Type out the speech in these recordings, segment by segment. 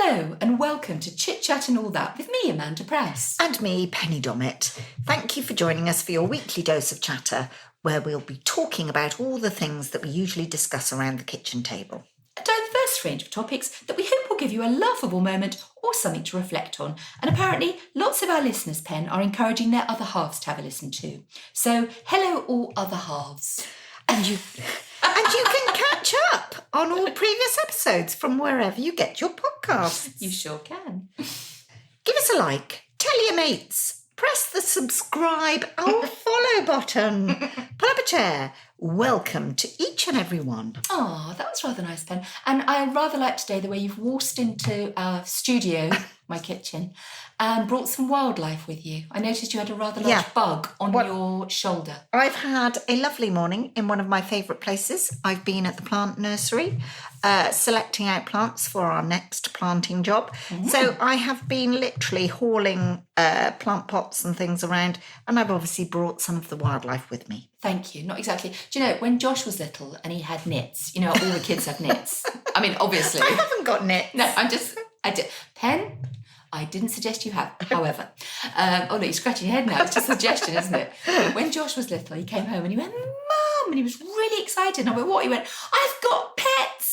Hello and welcome to Chit Chat and All That with me, Amanda Prowse. And me, Penny Dommett. Thank you for joining us for your weekly dose of chatter, where we'll be talking about all the things that we usually discuss around the kitchen table. A diverse range of topics that we hope will give you a laughable moment or something to reflect on. And apparently, lots of our listeners, Pen, are encouraging their other halves to have a listen too. So, hello all other halves. And you can catch up on all previous episodes from wherever you get your podcasts. You sure can. Give us a like, tell your mates, press the subscribe or follow button, pull up a chair. Welcome to each and every one. Oh, that was rather nice, Pen. And I rather like today the way you've waltzed into our studio, my kitchen, and brought some wildlife with you. I noticed you had a rather large bug on your shoulder. I've had a lovely morning in one of my favourite places. I've been at the plant nursery, selecting out plants for our next planting job. So I have been literally hauling plant pots and things around, and I've obviously brought some of the wildlife with me. Thank you. Not exactly. Do you know, when Josh was little and he had nits, you know, all the kids have nits. I mean, obviously. I haven't got nits. No, I did. Pen, I didn't suggest you have. However, oh, no, you're scratching your head now. It's just a suggestion, isn't it? When Josh was little, he came home and he went, Mum, and he was really excited. And I went, what? He went, I've got pets.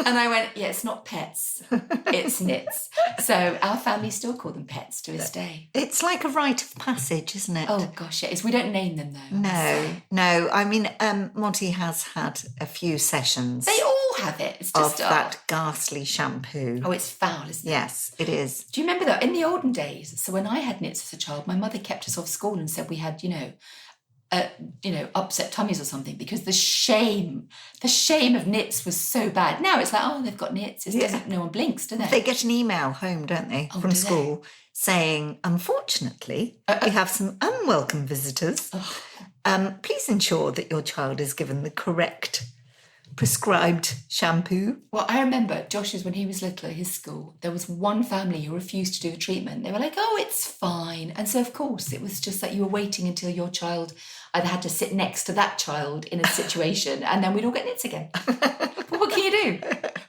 And I went, yeah, it's not pets, it's nits. So our family still call them pets to this day. It's like a rite of passage, isn't it? Oh, gosh, yeah. We don't name them, though. No. I mean, Monty has had a few sessions. They all have it. It's just of that ghastly shampoo. Oh, it's foul, isn't it? Yes, it is. Do you remember, though, in the olden days, so when I had nits as a child, my mother kept us off school and said we had, upset tummies or something because the shame of nits was so bad. Now it's like, oh, they've got nits. No one blinks, do they? They get an email home, don't they, from school saying, unfortunately, we have some unwelcome visitors. Please ensure that your child is given the correct prescribed shampoo. Well, I remember Josh's, when he was little at his school, there was one family who refused to do the treatment. They were like, oh, it's fine. And so, of course, it was just that you were waiting until your child either had to sit next to that child in a situation and then we'd all get nits again. But what can you do?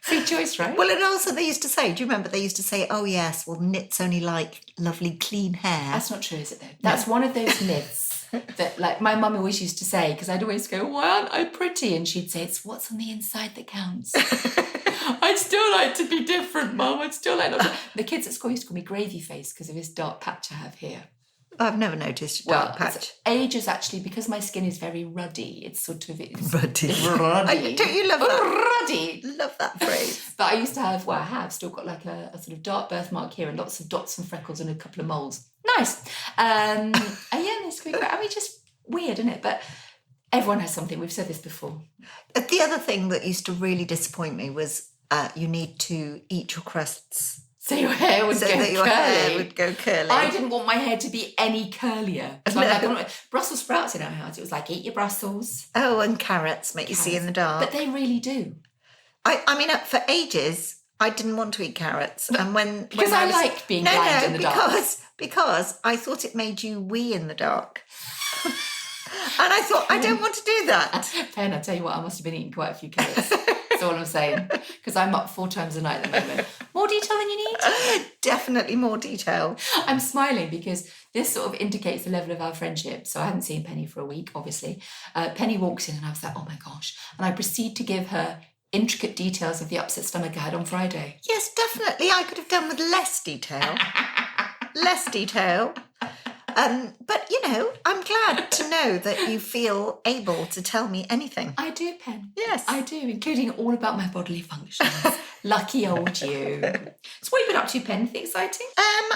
Free choice, right? Well, and also they used to say, do you remember they used to say, oh, yes, well, nits only like lovely clean hair. That's not true, is it, though? That's one of those myths that, like, my mum always used to say, because I'd always go, why aren't I pretty? And she'd say, it's what's on the inside that counts. I'd still like to be different, Mum. I'd still like not. The kids at school used to call me gravy face because of this dark patch I have here. I've never noticed dark patch. Ages, actually, because my skin is very ruddy. It's sort of... Ruddy. Don't you love that? Ruddy. Love that phrase. But I used to have, I have still got like a sort of dark birthmark here and lots of dots and freckles and a couple of moles. Nice. It's great. I mean, just weird, isn't it? But everyone has something. We've said this before. The other thing that used to really disappoint me was you need to eat your crusts. So your hair would hair would go curly. I didn't want my hair to be any curlier. So like, Brussels sprouts in our house. It was like, eat your Brussels. Oh, and carrots make you see in the dark. But they really do. I mean, for ages, I didn't want to eat carrots. And because I liked being blind in the dark. Because I thought it made you wee in the dark. And I thought, I don't want to do that. Pen, I tell you what, I must have been eating quite a few carrots. That's all I'm saying. Because I'm up 4 times a night at the moment. More detail than you need? Definitely more detail. I'm smiling because this sort of indicates the level of our friendship. So I hadn't seen Penny for a week, obviously. Penny walks in and I was like, oh my gosh. And I proceed to give her intricate details of the upset stomach I had on Friday. Yes, definitely. I could have done with less detail. But, I'm glad to know that you feel able to tell me anything. I do, Pen. Yes. I do, including all about my bodily functions. Lucky old you. So what have you been up to, Pen? Anything exciting?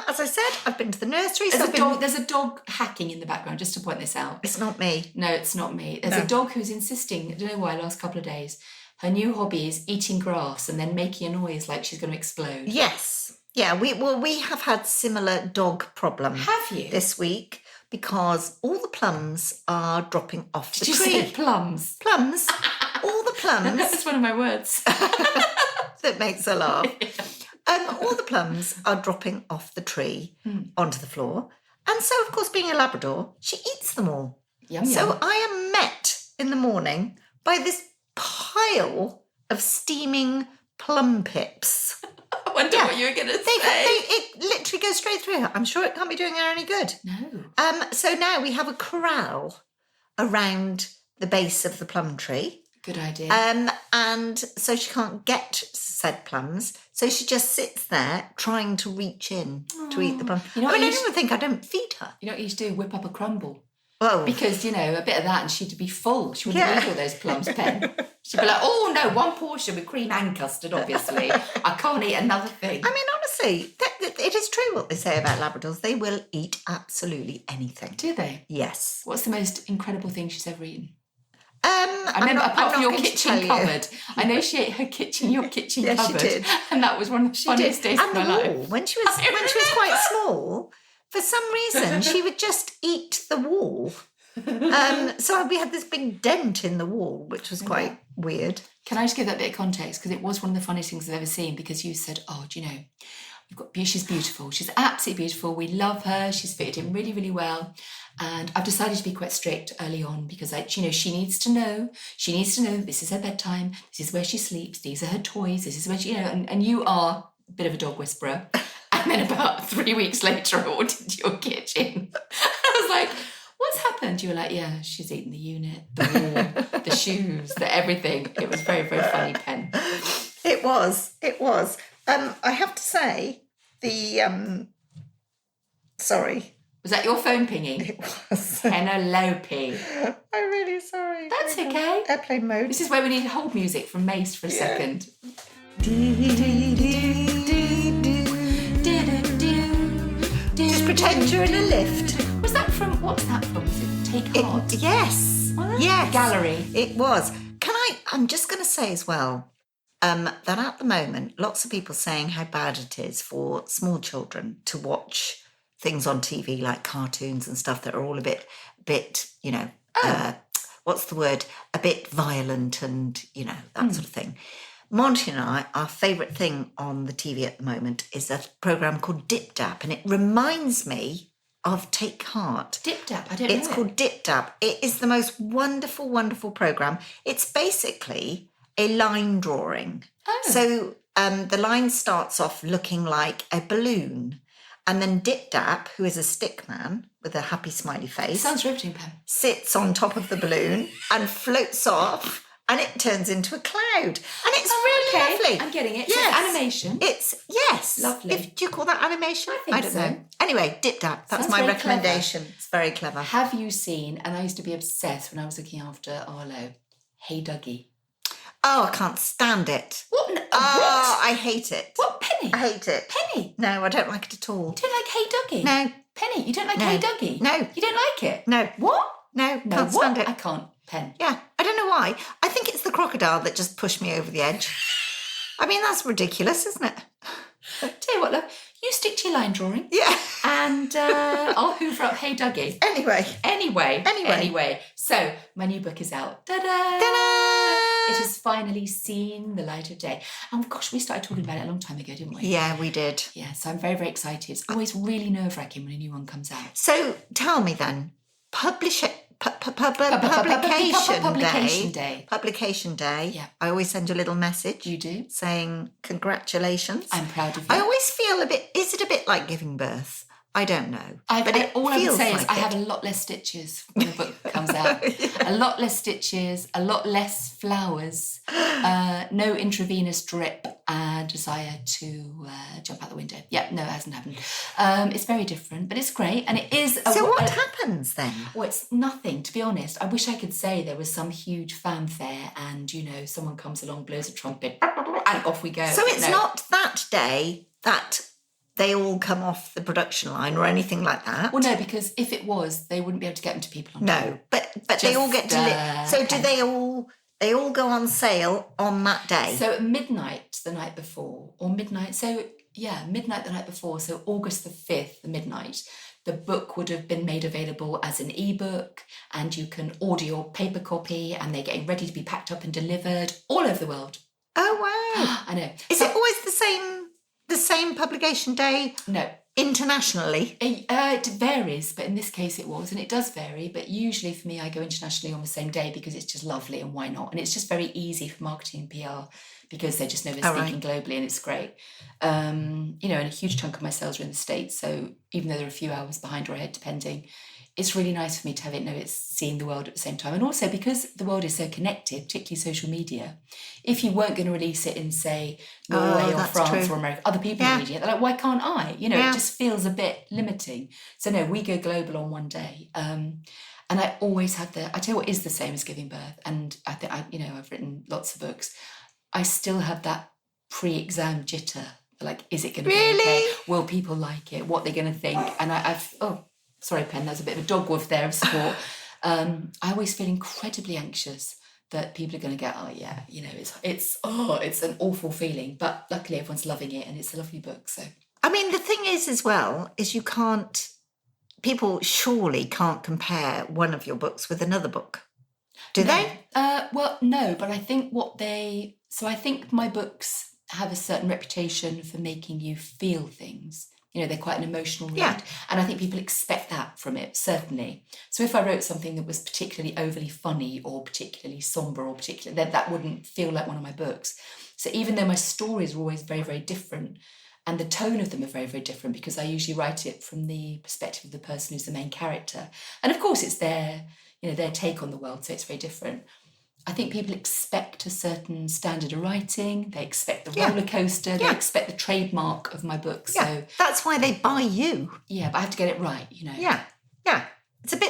As I said, I've been to the nursery. There's a dog hacking in the background, just to point this out. It's not me. No, it's not me. There's a dog who's insisting, I don't know why, last couple of days, her new hobby is eating grass and then making a noise like she's going to explode. Yes. Yeah, we have had similar dog problems. Have you? This week, because all the plums are dropping off the tree. Did you say plums? Plums. All the plums. That's one of my words. That makes her laugh. All the plums are dropping off the tree onto the floor. And so, of course, being a Labrador, she eats them all. Yum, so yum. I am met in the morning by this pile of steaming plum pips. wonder what you were going to say. It literally goes straight through her. I'm sure it can't be doing her any good. No. So now we have a corral around the base of the plum tree. Good idea. And so she can't get said plums. So she just sits there trying to reach in to eat the plum. You know I what mean, you I don't think I don't feed her. You know what you should do? Whip up a crumble. Well, Because, a bit of that and she'd be full. She wouldn't Yeah. eat all those plums, Pen. She'd be like, oh, no, one portion with cream and custard, obviously. I can't eat another thing. I mean, honestly, it is true what they say about Labradors. They will eat absolutely anything. Do they? Yes. What's the most incredible thing she's ever eaten? I remember, apart from your going to kitchen tell you. cupboard, I know she ate your kitchen Yeah, she cupboard. did. And that was one of the funniest days And of my the wall. life. When she was quite small, for some reason, she would just eat the wall. So we had this big dent in the wall, which was quite weird. Can I just give that bit of context? Because it was one of the funniest things I've ever seen, because you said, oh, do you know, she's beautiful. She's absolutely beautiful. We love her. She's fitted in really, really well. And I've decided to be quite strict early on because, she needs to know. She needs to know this is her bedtime. This is where she sleeps. These are her toys. This is where she, and you are a bit of a dog whisperer. And then about 3 weeks later, I walked into your kitchen. I was like, what's happened? You were like, yeah, she's eaten the unit, the wall, the shoes, the everything. It was very, very funny, Pen. It was. I have to say, sorry. Was that your phone pinging? It was. Penelope. I'm really sorry. That's okay. Airplane mode. This is where we need hold music from Mace for a second. Just pretend you're in a lift. Was that from, what's that from? Was it Take Heart? Yes. Well, Yes. Gallery. It was. I'm just going to say as well, that at the moment, lots of people saying how bad it is for small children to watch things on TV like cartoons and stuff that are all a bit, what's the word? A bit violent and, that sort of thing. Monty and I, our favourite thing on the TV at the moment is a programme called Dip Dap, and it reminds me of Take Heart. Dip Dap, I don't know. It's called Dip Dap. It is the most wonderful, wonderful programme. It's basically a line drawing. Oh. So the line starts off looking like a balloon, and then Dip Dap, who is a stick man with a happy smiley face, Sounds riveting, Pam. sits on top of the balloon and floats off, and it turns into a cloud. And it's really lovely. I'm getting it. Yes. So it's animation. Yes. Lovely. Do you call that animation? I think don't so. know. Anyway, Dip Dap. That's Sounds my very recommendation. It's very clever. Have you seen, and I used to be obsessed when I was looking after Arlo, Hey Dougie? Oh, I can't stand it. What? Oh, What? I hate it. What, Penny? I hate it. Penny? No, I don't like it at all. You don't like Hey Dougie? No, Penny, you don't like No. Hey Dougie? No. You don't like it? no, What? no, No, can't what? stand it. I can't, Pen. Yeah, I don't know why. I think it's the crocodile that just pushed me over the edge. I mean, that's ridiculous, isn't it? Tell you what, love, you stick to your line drawing. Yeah. And I'll hoover up Hey Dougie. Anyway. So my new book is out. Ta-da! Ta-da! It has finally seen the light of day. And gosh, we started talking about it a long time ago, didn't we? Yeah, we did. Yeah, so I'm very, very excited. It's always really nerve-wracking when a new one comes out. So tell me then, publication day. Publication day. Yeah. I always send you a little message. You do? Saying congratulations. I'm proud of you. I always feel is it a bit like giving birth? I don't know. All I would say is I have it. a lot less stitches when the book comes out. A lot less stitches, a lot less flowers, no intravenous drip, and desire to jump out the window. Yeah, no, it hasn't happened. It's very different, but it's great. And it is... So what happens then? Well, it's nothing, to be honest. I wish I could say there was some huge fanfare and, someone comes along, blows a trumpet, and off we go. So it's No. not that day that they all come off the production line or anything like that? Well, no, because if it was, they wouldn't be able to get them to people on time. No, but they all get to live. So okay. do they all go on sale on that day? So at midnight the night before, or midnight, midnight the night before, so August the 5th, the midnight, the book would have been made available as an ebook, and you can order your paper copy, and they're getting ready to be packed up and delivered all over the world. Oh, wow. I know. Is it always the same publication day? No. Internationally? It varies, but in this case it was, and it does vary. But usually for me, I go internationally on the same day because it's just lovely, and why not? And it's just very easy for marketing and PR because they just know they're speaking globally, and it's great. And a huge chunk of my sales are in the States, so even though they're a few hours behind or ahead, depending, it's really nice for me to have it know it's seeing the world at the same time. And also because the world is so connected, particularly social media, if you weren't going to release it in, say, Norway or France or America, other people are reading it, they're like, why can't I? It just feels a bit limiting. So no, we go global on one day. And I always have I tell you what is the same as giving birth. And I think, I've written lots of books. I still have that pre-exam jitter. Like, is it going to be okay? Will people like it? What they're going to think? And sorry, Pen, there's a bit of a dog woof there of support. I always feel incredibly anxious that people are going to get, it's an awful feeling. But luckily everyone's loving it and it's a lovely book. So, I mean, the thing is as well, is people surely can't compare one of your books with another book. Do they? Well, no, but I think I think my books have a certain reputation for making you feel things. They're quite an emotional read. Yeah. And I think people expect that from it, certainly. So if I wrote something that was particularly overly funny or particularly sombre or that wouldn't feel like one of my books. So even though my stories are always very, very different and the tone of them are very, very different because I usually write it from the perspective of the person who's the main character. And of course it's their take on the world, so it's very different. I think people expect a certain standard of writing. They expect the roller coaster. They expect the trademark of my book. So that's why they buy you. Yeah, but I have to get it right, Yeah. It's a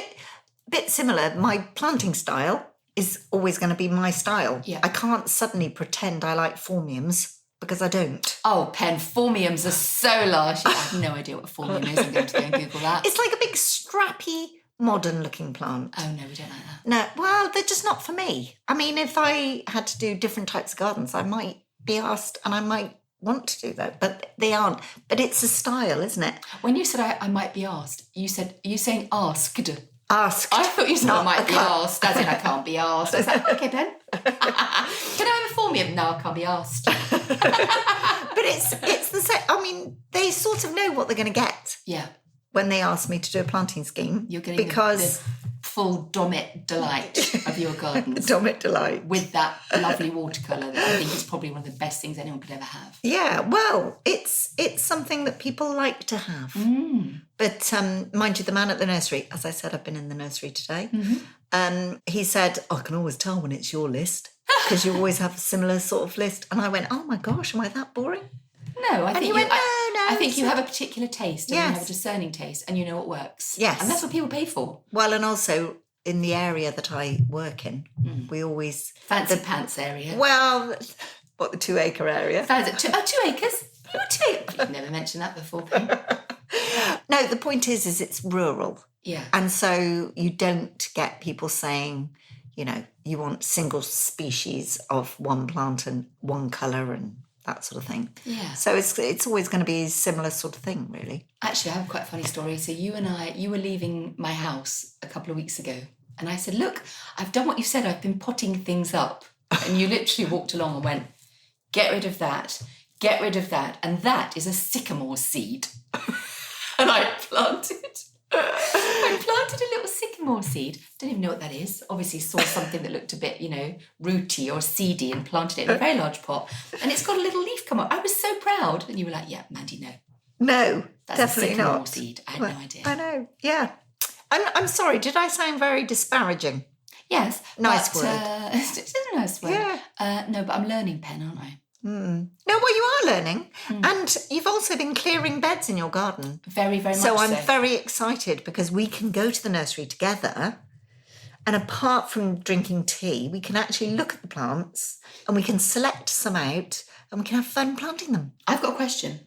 bit similar. My planting style is always going to be my style. Yeah. I can't suddenly pretend I like phormiums because I don't. Oh, Pen, phormiums are so large. I have no idea what a phormium is. I'm going to go and Google that. It's like a big strappy, modern-looking plant. Oh, no, we don't like that. No, well, they're just not for me. I mean, if I had to do different types of gardens, I might be asked and I might want to do that, but they aren't. But it's a style, isn't it? When you said I might be asked, are you saying asked? Asked. I thought you said I might be asked, as in I can't be asked. I was like, okay, Ben. Can I have a phormium? No, I can't be asked. But it's the same. I mean, they sort of know what they're going to get. Yeah. When they ask me to do a planting scheme. You're getting the full Dommett delight of your gardens. Dommett delight. With that lovely watercolour that I think is probably one of the best things anyone could ever have. Yeah, well, it's something that people like to have. Mm. But mind you, the man at the nursery, as I said, I've been in the nursery today, he said, I can always tell when it's your list because you always have a similar sort of list. And I went, oh my gosh, am I that boring? No, I think I think you have a particular taste and you have a discerning taste and you know what works. Yes. And that's what people pay for. Well, and also in the area that I work in, we always... Fancy pants area. Well, what, the 2 acre area? 2 acres? Oh, 2 acres. You've never mentioned that before. No, the point is it's rural. Yeah. And so you don't get people saying, you want single species of one plant and one colour and that sort of thing. Yeah. So it's always going to be a similar sort of thing, really. Actually, I have quite a funny story. So you were leaving my house a couple of weeks ago. And I said, look, I've done what you said. I've been potting things up. And you literally walked along and went, get rid of that. Get rid of that. And that is a sycamore seed. And I planted a little sycamore seed. Don't even know what that is. Obviously saw something that looked a bit, rooty or seedy and planted it in a very large pot. And it's got a little leaf come up. I was so proud. And you were like, yeah, Mandy, no. No, that's definitely a sycamore not. seed. I had no idea. I know, yeah. I'm sorry, did I sound very disparaging? Yes. Nice word. It's a nice word. Yeah. No, but I'm learning, Pen, aren't I? No, well, you are learning. And you've also been clearing beds in your garden. Very, very much so. I'm very excited because we can go to the nursery together and apart from drinking tea, we can actually look at the plants and we can select some out and we can have fun planting them. I've got a question.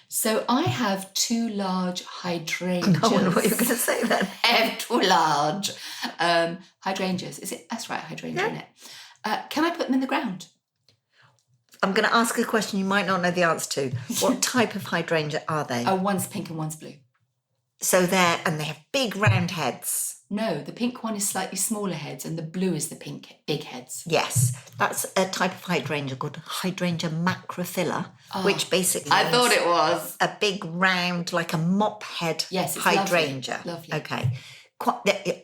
So I have 2 large hydrangeas. I wonder what you're going to say then. I have 2 large hydrangeas. That's right, hydrangea, isn't it? Can I put them in the ground? I'm going to ask a question you might not know the answer to. What type of hydrangea are they? Oh, one's pink and one's blue. So they have big round heads. No, the pink one is slightly smaller heads and the blue is the big heads. Yes, that's a type of hydrangea called Hydrangea macrophylla, which basically I means thought it was. a big round, like a mop head Yes, it's hydrangea. Lovely. Okay.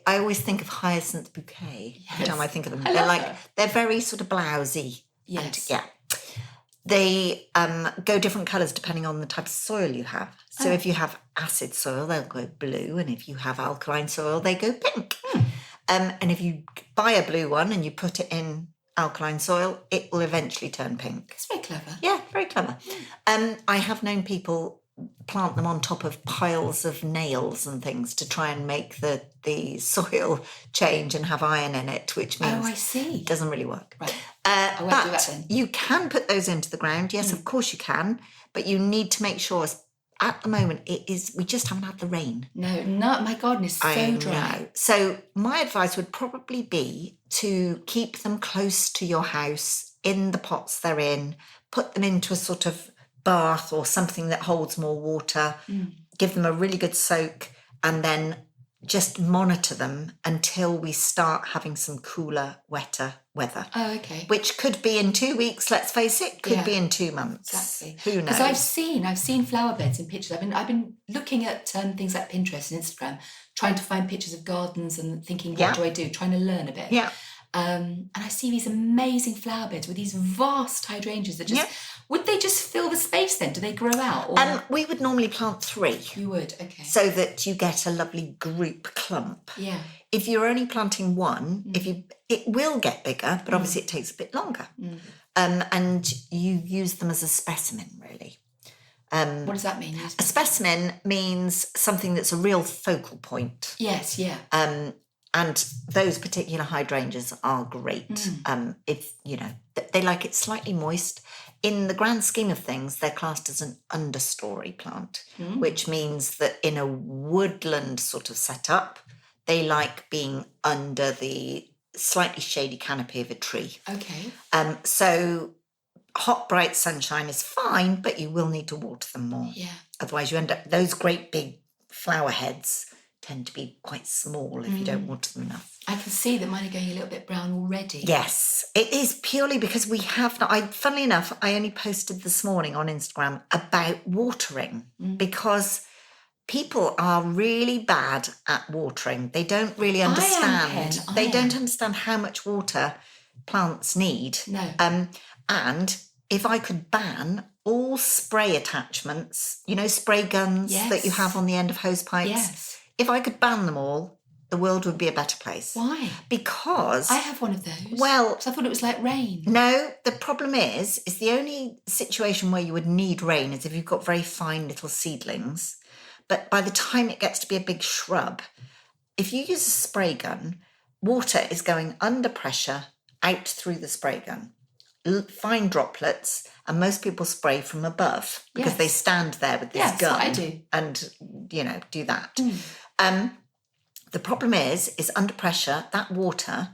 I always think of hyacinth bouquet every time I think of them. I They're very sort of blousy. Yes. And, yeah. They go different colours depending on the type of soil you have. So if you have acid soil, they'll go blue, and if you have alkaline soil, they go pink. And if you buy a blue one and you put it in alkaline soil, it will eventually turn pink. It's very clever. Yeah, very clever. I have known people plant them on top of piles of nails and things to try and make the soil change and have iron in it, which means I see. It doesn't really work. Right. I won't do that then. You can put those into the ground. Yes, of course you can, but you need to make sure. At the moment, we just haven't had the rain. No, my garden is so dry. Know. So my advice would probably be to keep them close to your house in the pots they're in, put them into a sort of bath or something that holds more water, give them a really good soak, and then just monitor them until we start having some cooler, wetter weather. Oh, okay. Which could be in 2 weeks, let's face it, could be in 2 months. Exactly. Who knows? Because I've seen flower beds and pictures. I've been looking at things like Pinterest and Instagram, trying to find pictures of gardens and thinking, what do I do? Trying to learn a bit. Yeah. And I see these amazing flower beds with these vast hydrangeas that just... Would they just fill the space then? Do they grow out? Or... we would normally plant 3. You would, okay. So that you get a lovely group clump. Yeah. If you're only planting one, it will get bigger, but obviously it takes a bit longer. And you use them as a specimen, really. What does that mean? A specimen means something that's a real focal point. Yes, yeah. And those particular hydrangeas are great. If they like it slightly moist. In the grand scheme of things, they're classed as an understory plant, which means that in a woodland sort of setup, they like being under the slightly shady canopy of a tree. Okay. So hot, bright sunshine is fine, but you will need to water them more. Yeah. Otherwise, you end up, those great big flower heads tend to be quite small if you don't water them enough. I can see that mine are going a little bit brown already. Yes, it is purely because we have not. Funnily enough, I only posted this morning on Instagram about watering because people are really bad at watering. They don't really understand. They don't understand how much water plants need. No. And if I could ban all spray attachments, spray guns that you have on the end of hose pipes. Yes. If I could ban them all, the world would be a better place. Why? Because... I have one of those. Well... Because I thought it was like rain. No, the problem is the only situation where you would need rain is if you've got very fine little seedlings. But by the time it gets to be a big shrub, if you use a spray gun, water is going under pressure out through the spray gun. Fine droplets, and most people spray from above because they stand there with this gun. I do. And, do that. The problem is under pressure, that water,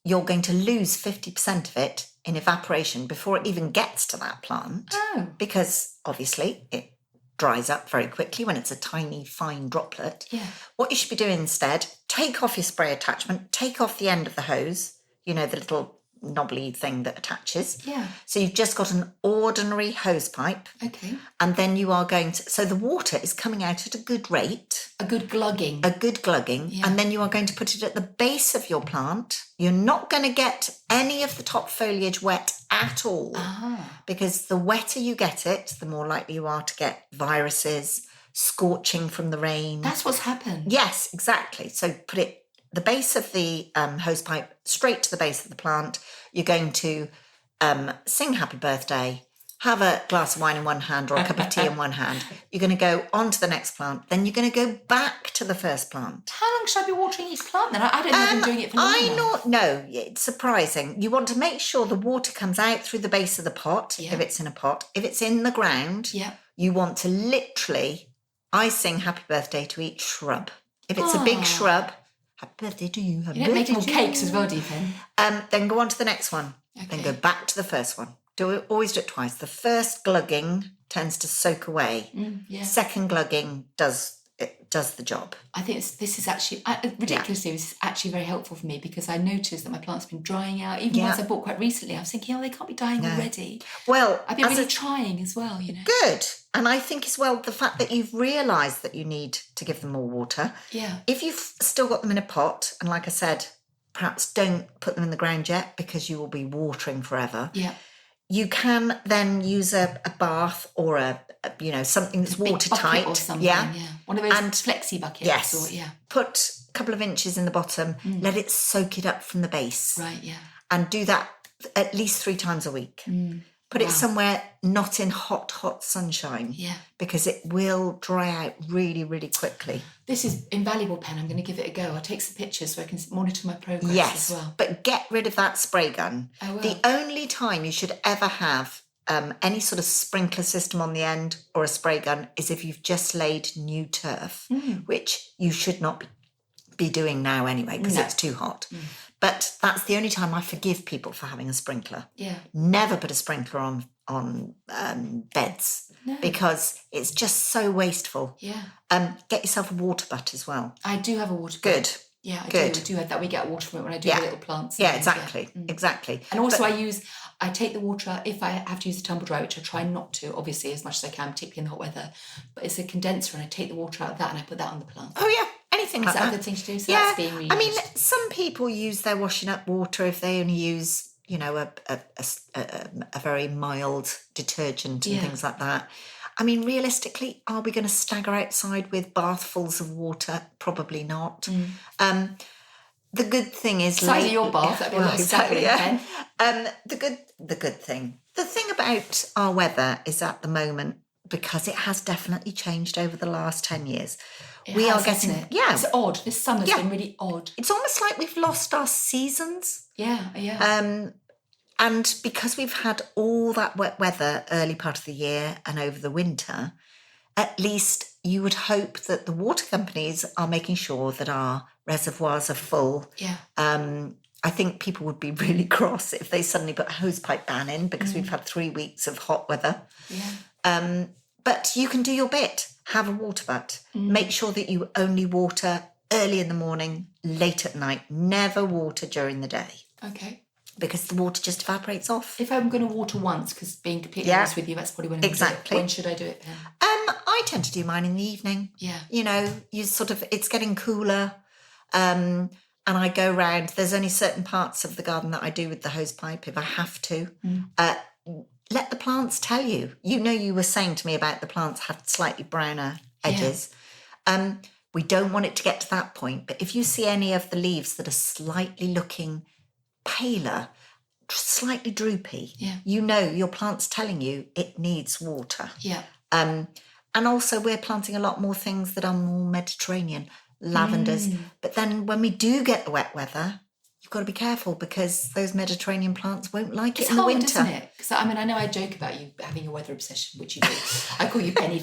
you're going to lose 50% of it in evaporation before it even gets to that plant. Oh. Because, obviously, it dries up very quickly when it's a tiny, fine droplet. Yeah. What you should be doing instead, take off your spray attachment, take off the end of the hose, the little knobbly thing that attaches. Yeah. So you've just got an ordinary hose pipe. Okay. And then you are going to... So the water is coming out at a good rate. A good glugging. Yeah. And then you are going to put it at the base of your plant. You're not going to get any of the top foliage wet at all. Because the wetter you get it, the more likely you are to get viruses, scorching from the rain. That's what's happened. Yes, exactly. So put it the base of the hose pipe straight to the base of the plant. You're going to sing happy birthday, have a glass of wine in one hand or a cup of tea in one hand. You're going to go on to the next plant. Then you're going to go back to the first plant. How long should I be watering each plant then? I don't know if I'm doing it for long. No, it's surprising. You want to make sure the water comes out through the base of the pot, if it's in a pot. If it's in the ground, you want to literally, I sing happy birthday to each shrub. If it's a big shrub, happy birthday to you. You don't make more cakes as well, do you, Finn? Then go on to the next one. Okay. Then go back to the first one. Always do it twice. The first glugging tends to soak away. Yeah. Second glugging does it does the job. I think this is actually, ridiculously, this is actually very helpful for me because I noticed that my plants have been drying out. Even ones I bought quite recently, I was thinking, they can't be dying already. Well, I've been really trying as well, Good. And I think as well, the fact that you've realised that you need to give them more water. Yeah. If you've still got them in a pot, and like I said, perhaps don't put them in the ground yet because you will be watering forever. Yeah. You can then use a bath or something that's watertight or something. Yeah. One of those flexi buckets. Yes. Put a couple of inches in the bottom. Let it soak it up from the base. Right. Yeah. And do that at least 3 times a week. Put it somewhere not in hot sunshine. Yeah. Because it will dry out really, really quickly. This is invaluable, Pen. I'm going to give it a go. I'll take some pictures so I can monitor my progress as well. But get rid of that spray gun. I will. The only time you should ever have any sort of sprinkler system on the end or a spray gun is if you've just laid new turf, which you should not be doing now anyway because it's too hot. But that's the only time I forgive people for having a sprinkler. Yeah. Never put a sprinkler on beds because it's just so wasteful. Yeah. Get yourself a water butt as well. I do have a water butt. Good. Yeah, I do have that. We get water from it when I do the little plants. Yeah, exactly. Exactly. And also I take the water, if I have to use a tumble dryer, which I try not to, obviously, as much as I can, particularly in the hot weather. But it's a condenser and I take the water out of that and I put that on the plant. Oh, yeah. Anything like that. Is that a good thing to do? So that's being reused. I mean, some people use their washing up water if they only use, a very mild detergent and things like that. I mean, realistically, are we going to stagger outside with bathfuls of water? Probably not. The good thing is... Size of your bath, that'd be a lot of staggering, the good thing. The thing about our weather is at the moment, because it has definitely changed over the last 10 years, are getting... It's odd. This summer's been really odd. It's almost like we've lost our seasons. Yeah. And because we've had all that wet weather early part of the year and over the winter, at least you would hope that the water companies are making sure that our reservoirs are full. Yeah. I think people would be really cross if they suddenly put a hosepipe ban in because we've had 3 weeks of hot weather. Yeah. But you can do your bit. Have a water butt. Make sure that you only water early in the morning, late at night. Never water during the day. Okay. Because the water just evaporates off. If I'm going to water once, because being completely honest with you, that's probably when I'm exactly. When should I do it then? I tend to do mine in the evening. Yeah. You sort of, it's getting cooler. And I go round. There's only certain parts of the garden that I do with the hosepipe if I have to. Let the plants tell you. You were saying to me about the plants had slightly browner edges. Yeah. We don't want it to get to that point. But if you see any of the leaves that are slightly looking paler, slightly droopy, your plant's telling you it needs water. Yeah. And also we're planting a lot more things that are more Mediterranean, lavenders. But then when we do get the wet weather, you've got to be careful because those Mediterranean plants won't like it in the winter. It's hard, isn't it? Because I know I joke about you having a weather obsession, which you do. I call you Penny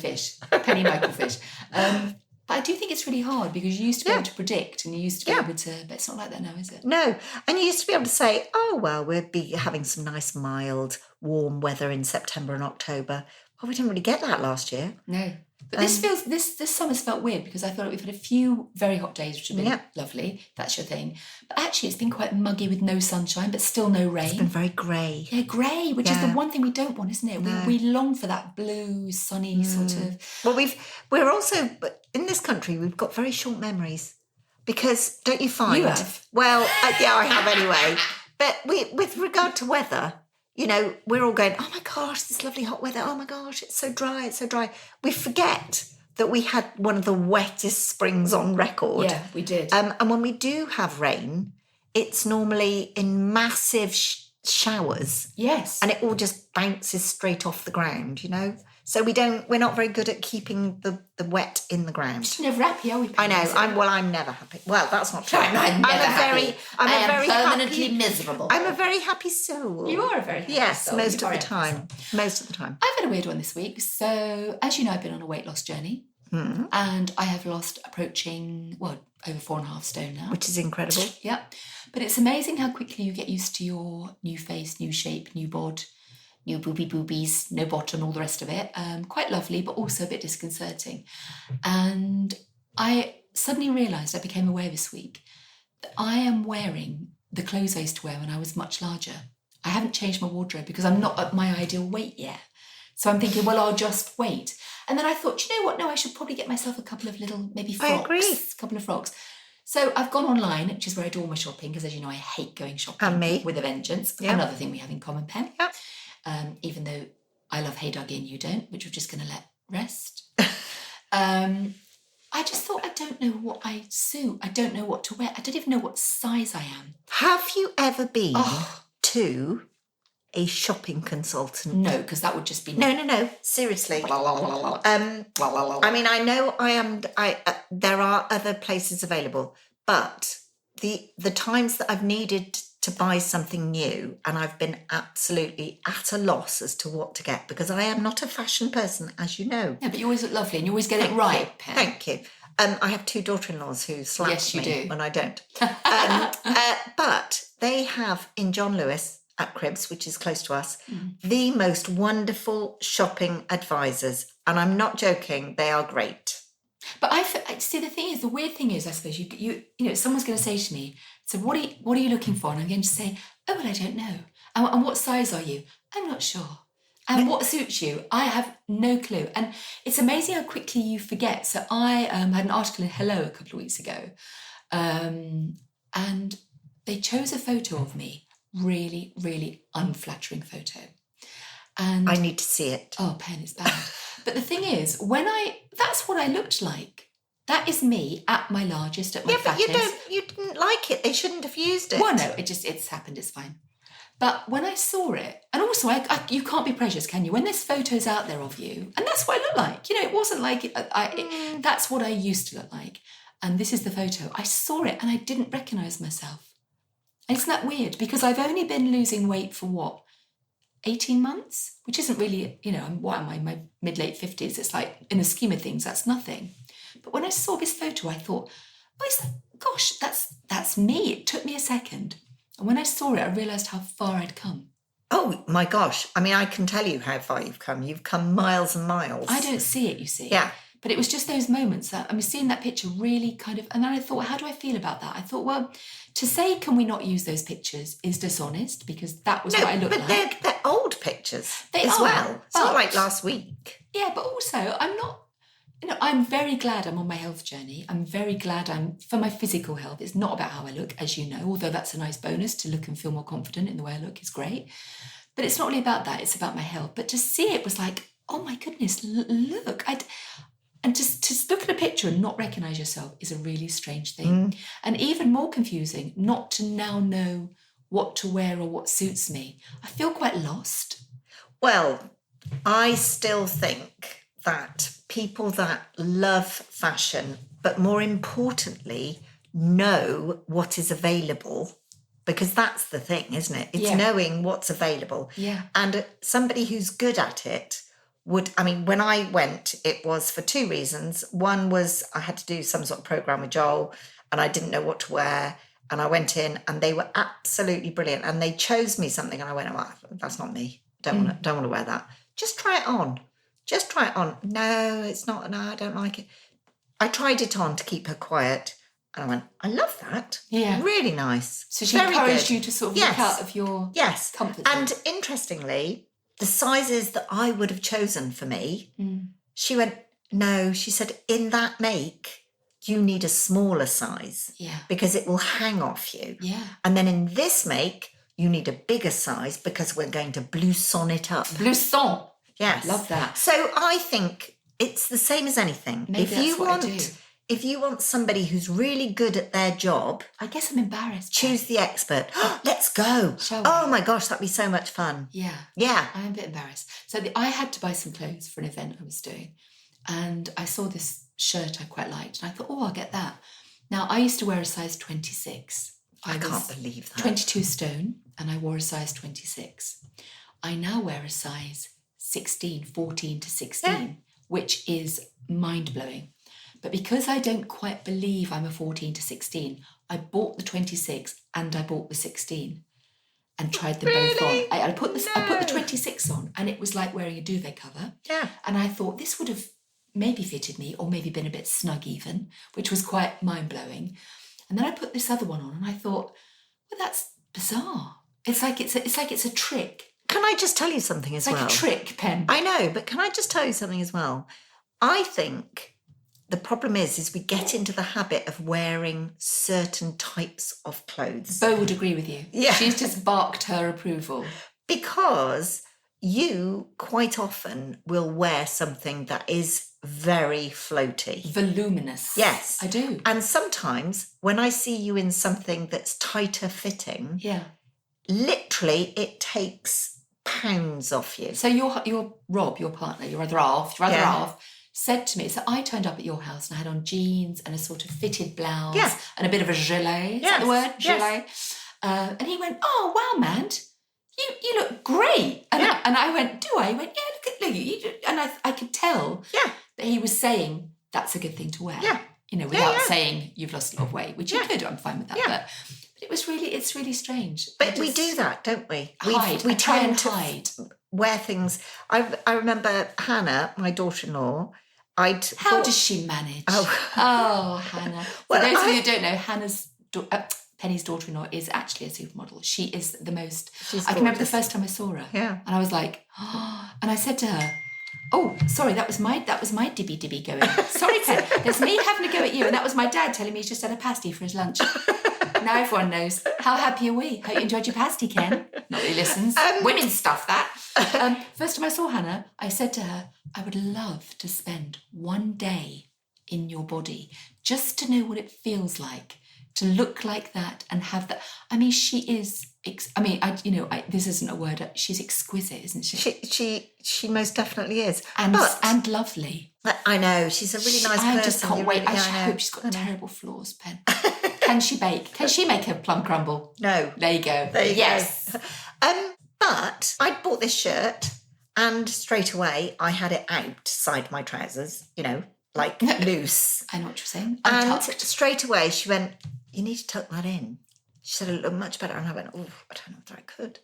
Michael Fish. But I do think it's really hard because you used to be able to predict and you used to be able to, but it's not like that now, is it? No. And you used to be able to say, we'll be having some nice, mild, warm weather in September and October. Well, we didn't really get that last year. No. But this summer's felt weird because I feel like we've had a few very hot days, which have been lovely. That's your thing. But actually, it's been quite muggy with no sunshine, but still no rain. It's been very grey. Yeah, grey, which is the one thing we don't want, isn't it? No. We long for that blue, sunny sort of... Well, we're also... In this country, we've got very short memories. Because, don't you find... You have? Well, I have anyway. But with regard to weather... we're all going, oh my gosh, this lovely hot weather. Oh my gosh, it's so dry, it's so dry. We forget that we had one of the wettest springs on record. Yeah, we did. And when we do have rain, it's normally in massive showers. Yes. And it all just bounces straight off the ground, So we're not very good at keeping the wet in the ground. Just never happy, are we? I know. I'm never happy. Well, that's not true. I'm never happy. I am very permanently miserable. I'm a very happy soul. You are a very happy soul. Most of the time. Most of the time. I've had a weird one this week. So, as you know, I've been on a weight loss journey. And I have lost approaching, over 4.5 stone now. Which is incredible. Yeah. But it's amazing how quickly you get used to your new face, new shape, new bod. New boobies, no bottom, all the rest of it. Quite lovely, but also a bit disconcerting. And I suddenly realised, I became aware this week, that I am wearing the clothes I used to wear when I was much larger. I haven't changed my wardrobe because I'm not at my ideal weight yet. So I'm thinking, well, I'll just wait. And then I thought, you know what? No, I should probably get myself a couple of little, maybe frocks. I agree. A couple of frocks. So I've gone online, which is where I do all my shopping, because as you know, I hate going shopping. And me. With a vengeance. Yep. Another thing we have in common, Pen. Yep. Even though I love Hey Dougie and you don't, which we're just going to let rest. I just thought, I don't know what I suit. I don't know what to wear. I don't even know what size I am. Have you ever been to a shopping consultant? No, because that would just be... No. Seriously. I mean, I know there are other places available, but the times that I've needed to buy something new and I've been absolutely at a loss as to what to get, because I am not a fashion person, as you know. Yeah, but you always look lovely and you always get it right, Pen. Thank you. I have 2 daughter-in-laws who slap me when I don't. But they have in John Lewis at Cribs, which is close to us, the most wonderful shopping advisors. And I'm not joking, they are great. But I see, the weird thing is, I suppose, you know, someone's going to say to me, so what are you looking for? And I'm going to say, oh, well, I don't know. And what size are you? I'm not sure. And what suits you? I have no clue. And it's amazing how quickly you forget. So I had an article in Hello a couple of weeks ago, and they chose a photo of me, really, really unflattering photo. And I need to see it. Oh, Pen, it's bad. But the thing is, that's what I looked like. That is me at my largest, at my fattest. Yeah, but you didn't like it. They shouldn't have used it. Well, no, it's happened, it's fine. But when I saw it, and also you can't be prejudiced, can you? When there's photos out there of you, and that's what I look like. You know, it wasn't like, that's what I used to look like. And this is the photo. I saw it and I didn't recognise myself. And isn't that weird? Because I've only been losing weight for what? 18 months, which isn't really, you know, what am I, my mid-late 50s? It's like, in the scheme of things, that's nothing. But when I saw this photo, I thought, gosh, that's me. It took me a second. And when I saw it, I realised how far I'd come. Oh, my gosh. I mean, I can tell you how far you've come. You've come miles and miles. I don't see it, you see. Yeah. But it was just those moments that, I mean, seeing that picture really kind of, and then I thought, how do I feel about that? I thought, well, to say, can we not use those pictures is dishonest, because that was what I looked like. But they're old pictures They as are, well. It's not like last week. Yeah, but also I'm not, you know, I'm very glad I'm on my health journey. I'm very glad for my physical health. It's not about how I look, as you know, although that's a nice bonus to look and feel more confident in the way I look is great. But it's not really about that. It's about my health. But to see it was like, oh my goodness, look. And just to look at a picture and not recognise yourself is a really strange thing. And even more confusing, not to now know what to wear or what suits me. I feel quite lost. Well, I still think that people that love fashion, but more importantly, know what is available, because that's the thing, isn't it? It's knowing what's available. Yeah. And somebody who's good at it when I went, it was for 2 reasons. One was I had to do some sort of programme with Joel and I didn't know what to wear. And I went in and they were absolutely brilliant. And they chose me something and I went, oh, that's not me. Don't want to wear that. Just try it on. No, it's not. No, I don't like it. I tried it on to keep her quiet. And I went, I love that. Yeah. Really nice. So she encouraged you to sort of look out of your comfort zone. And interestingly, the sizes that I would have chosen for me, she went, no, she said, in that make, you need a smaller size. Yeah. Because it will hang off you. Yeah. And then in this make, you need a bigger size because we're going to blouson it up. Blouson. Yes. Love that. So I think it's the same as anything. Maybe that's what I do. If you want somebody who's really good at their job, I guess I'm embarrassed. Choose the expert. Let's go. Shall we? Oh my gosh, that'd be so much fun. Yeah. Yeah. I'm a bit embarrassed. So I had to buy some clothes for an event I was doing. And I saw this shirt I quite liked. And I thought, oh, I'll get that. Now, I used to wear a size 26. I can't believe that. 22 stone, and I wore a size 26. I now wear a size 16, 14 to 16, which is mind-blowing. But because I don't quite believe I'm a 14 to 16, I bought the 26 and I bought the 16 and tried them both on. I put the 26 on and it was like wearing a duvet cover. Yeah. And I thought this would have maybe fitted me or maybe been a bit snug even, which was quite mind-blowing. And then I put this other one on and I thought, well, that's bizarre. It's like it's a trick. Can I just tell you something as well? It's like a trick, Pen. I know, but can I just tell you something as well? I think the problem is we get into the habit of wearing certain types of clothes. Bo would agree with you. Yeah. She's just barked her approval. Because you quite often will wear something that is very floaty. Voluminous. Yes. I do. And sometimes when I see you in something that's tighter fitting, Yeah. literally it takes pounds off you. So your Rob, your partner, your other half, said to me, so I turned up at your house and I had on jeans and a sort of fitted blouse and a bit of a gilet. Is that the word? Gilet. And he went, oh, wow, Mand, you look great. And, I went, do I? He went, yeah, look at you. And I could tell that he was saying that's a good thing to wear. Yeah. You know, without saying you've lost a lot of weight, which you could. I'm fine with that. Yeah. But it's really strange. But we do that, don't we? We try and hide. Wear things. I remember Hannah, my daughter-in-law, How does she manage? Oh, Hannah. For well, those of you who don't know, Penny's daughter-in-law is actually a supermodel. She is the most... I can remember the first time I saw her. Yeah. And I was like, oh, and I said to her, oh, sorry, that was my dibby going. Sorry, Pen, there's me having a go at you. And that was my dad telling me he's just had a pasty for his lunch. Now everyone knows. How happy are we? Hope you enjoyed your pasty, Ken. Not that he listens. Women's stuff, that. First time I saw Hannah, I said to her, I would love to spend one day in your body just to know what it feels like to look like that and have that. I mean, she is... this isn't a word. She's exquisite, isn't she? She most definitely is. And lovely. I know. She's a really nice person. I just can't wait. I hope she's got terrible flaws, Pen. Can she bake? Can she make a plum crumble? No. There you go. Yes. But I bought this shirt and straight away I had it outside my trousers, like loose. I know what you're saying. And straight away she went, you need to tuck that in. She said it'll look much better. And I went, oh, I don't know whether I could.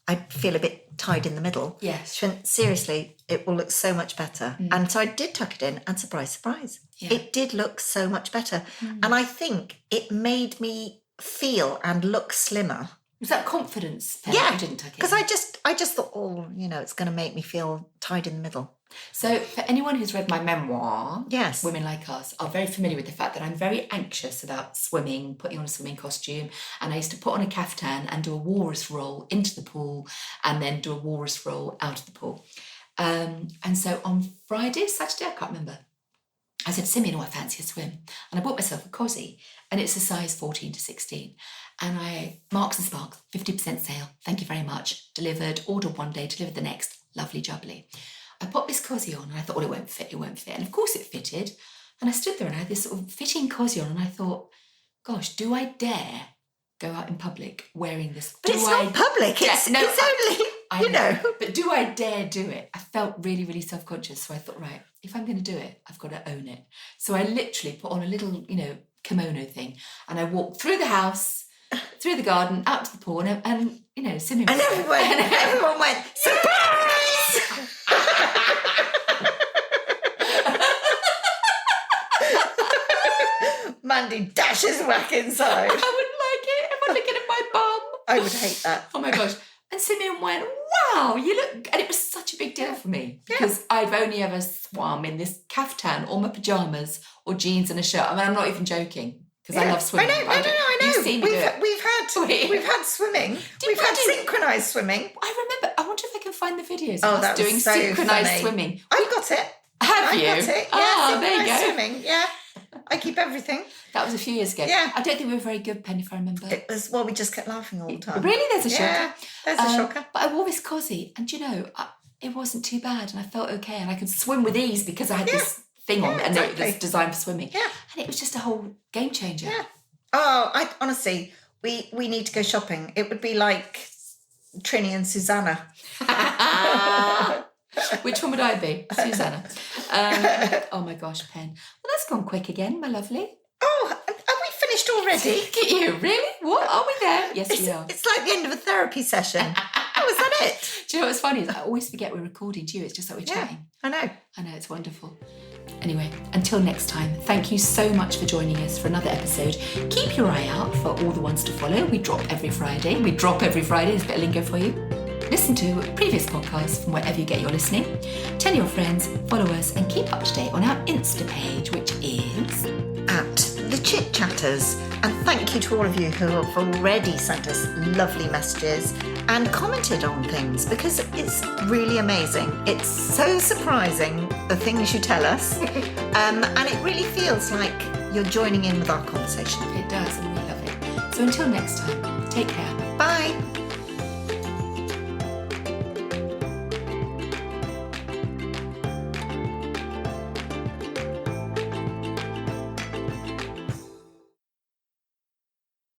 I feel a bit tied in the middle. Yes. She went, seriously, it will look so much better. And so I did tuck it in and surprise, it did look so much better. And I think it made me feel and look slimmer. Was that confidence? Yeah. You didn't tuck it because I just thought, it's going to make me feel tied in the middle. So for anyone who's read my memoir, yes, Women Like Us are very familiar with the fact that I'm very anxious about swimming, putting on a swimming costume. And I used to put on a caftan and do a walrus roll into the pool and then do a walrus roll out of the pool. And so on Friday, Saturday, I can't remember, I said, Simeon, I fancy a swim. And I bought myself a cozy and it's a size 14 to 16. And I, Marks and Sparks, 50% sale. Thank you very much. Delivered, ordered one day, delivered the next. Lovely jubbly. I popped this cozy on and I thought, well, it won't fit. And of course it fitted. And I stood there and I had this sort of fitting cozy on and I thought, gosh, do I dare go out in public wearing this? But it's not public. It's only, I know. But do I dare do it? I felt really, really self-conscious. So I thought, right, if I'm going to do it, I've got to own it. So I literally put on a little, kimono thing and I walked through the house, through the garden, out to the pool and Simeon. And everyone went, surprise! Mandy dashes back inside. I wouldn't like it. Everyone looking at my bum. I would hate that. Oh my gosh. And Simeon went, wow, you look... And it was such a big deal for me because I've only ever swum in this caftan or my pyjamas or jeans and a shirt. I mean, I'm not even joking because I love swimming. I know. You've seen me do it. We've had swimming. We've had synchronised swimming. I remember. I wonder if I can find the videos of us doing so synchronised swimming. I've got it. Have you? I've got it. Yeah, there you go. Swimming. Yeah. I keep everything. That was a few years ago. Yeah. I don't think we were very good, Penny, if I remember. It was, we just kept laughing all the time. Really? There's a shocker. Yeah, there's a shocker. But I wore this cozy and, it wasn't too bad and I felt okay and I could swim with ease because I had this thing on and it was designed for swimming. Yeah. And it was just a whole game changer. Yeah. Oh, honestly, we need to go shopping. It would be like Trini and Susanna. Which one would I be? Susanna. Oh my gosh, Pen. Well, that's gone quick again, my lovely. Oh, are we finished already? Look at you. Really? What? Are we there? Yes, we are. It's like the end of a therapy session. was that it? Do you know what's funny? Is I always forget we're recording to you. It's just that we're chatting. I know. I know, it's wonderful. Anyway, until next time, thank you so much for joining us for another episode. Keep your eye out for all the ones to follow. We drop every Friday. There's a bit of lingo for you. Listen to previous podcasts from wherever you get your listening. Tell your friends, follow us, and keep up to date on our Insta page, which is At The Chit Chatters. And thank you to all of you who have already sent us lovely messages and commented on things, because it's really amazing. It's so surprising, the things you tell us. And it really feels like you're joining in with our conversation. It does, and we love it. So until next time, take care. Bye.